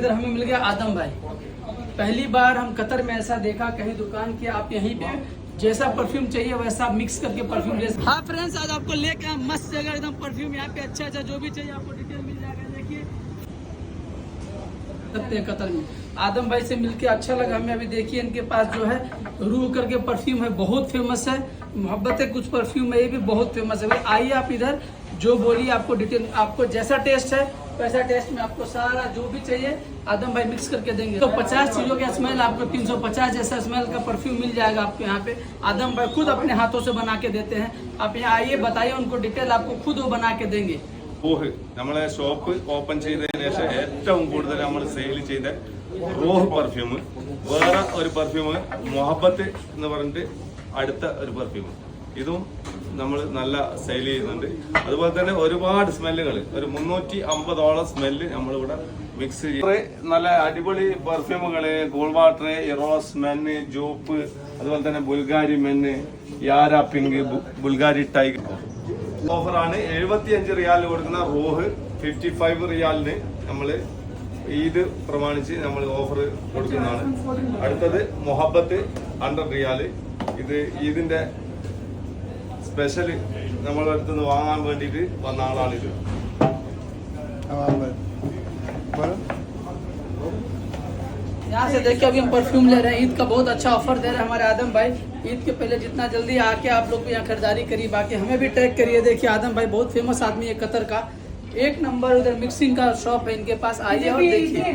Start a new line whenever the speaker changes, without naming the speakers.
इधर हमें मिल गया आदम भाई। पहली बार हम कतर में ऐसा देखा कहीं दुकान की, आप यहीं पे जैसा परफ्यूम चाहिए वैसा मिक्स करके परफ्यूम ले। हाँ फ्रेंड्स, आज आपको लेकर मस्त जगह एकदम परफ्यूम यहाँ पे अच्छा जो भी चाहिए आपको डिटेल मिल जाएगा। देखिए सकते हैं कतर में आदम भाई से मिलके अच्छा लगा हमें। अभी देखिए इनके पास जो है रूह करके परफ्यूम है, बहुत फेमस है। मोहब्बत है कुछ परफ्यूम है, ये भी बहुत फेमस है। भाई आइए आप इधर, जो बोलिए आपको डिटेल, आपको जैसा टेस्ट है वैसा टेस्ट में आपको सारा जो भी चाहिए आदम भाई मिक्स करके देंगे। तो 50 चीजों का स्मेल आपको 350 जैसा स्मेल का परफ्यूम मिल जाएगा आपको यहाँ पे। आदम भाई खुद अपने हाथों से बना के देते हैं। आप यहाँ आइए, बताइए उनको डिटेल, आपको खुद वो बना के देंगे।
റോഹ് നമ്മളെ ഷോപ്പ് ഓപ്പൺ ചെയ്തതിനു ശേഷം ഏറ്റവും കൂടുതൽ നമ്മൾ സെയിൽ ചെയ്ത റോഹ് പെർഫ്യൂം, വേറെ ഒരു പെർഫ്യൂം മൊഹബത്ത് എന്ന് പറഞ്ഞിട്ട് അടുത്ത ഒരു പെർഫ്യൂം, ഇതും നമ്മൾ നല്ല സെയിൽ ചെയ്യുന്നുണ്ട്. അതുപോലെ തന്നെ ഒരുപാട് സ്മെല്ലുകൾ, ഒരു 350ഓളം സ്മെല്ല് നമ്മളിവിടെ മിക്സ് ചെയ്യും. നല്ല അടിപൊളി പെർഫ്യൂമുകള് ഗോൾഡ് വാട്ടർ, ഇറോസ് മെന്ന്, ജോപ്പ്, അതുപോലെ തന്നെ ബുൽഗാരി മെന്ന്, യാര പിങ്ക്, ബുൽഗാരി ടൈഗർ. ഓഫറാണ് 75 റിയാലിന് കൊടുക്കുന്ന റോഹ് 55 റിയാലിന് നമ്മള് ഈദ് പ്രമാണിച്ച് നമ്മൾ ഓഫർ കൊടുക്കുന്നതാണ്. അടുത്തത് മൊഹബത്ത് 100 റിയാല്. ഇത് ഈദിന്റെ സ്പെഷ്യല് നമ്മളെ അടുത്തുനിന്ന് വാങ്ങാൻ വേണ്ടിയിട്ട് വന്ന ആളാണിത്.
यहाँ से देखिए अभी हम परफ्यूम ले रहे हैं। ईद का बहुत अच्छा ऑफर दे रहे हैं हमारे आदम भाई। ईद के पहले जितना जल्दी आके आप लोग यहाँ खरीदारी करिए, बाकी हमें भी टैग करिए। देखिए आदम भाई बहुत फेमस आदमी है कतर का, एक नंबर उधर मिक्सिंग का शॉप है इनके पास। आइए और देखिए।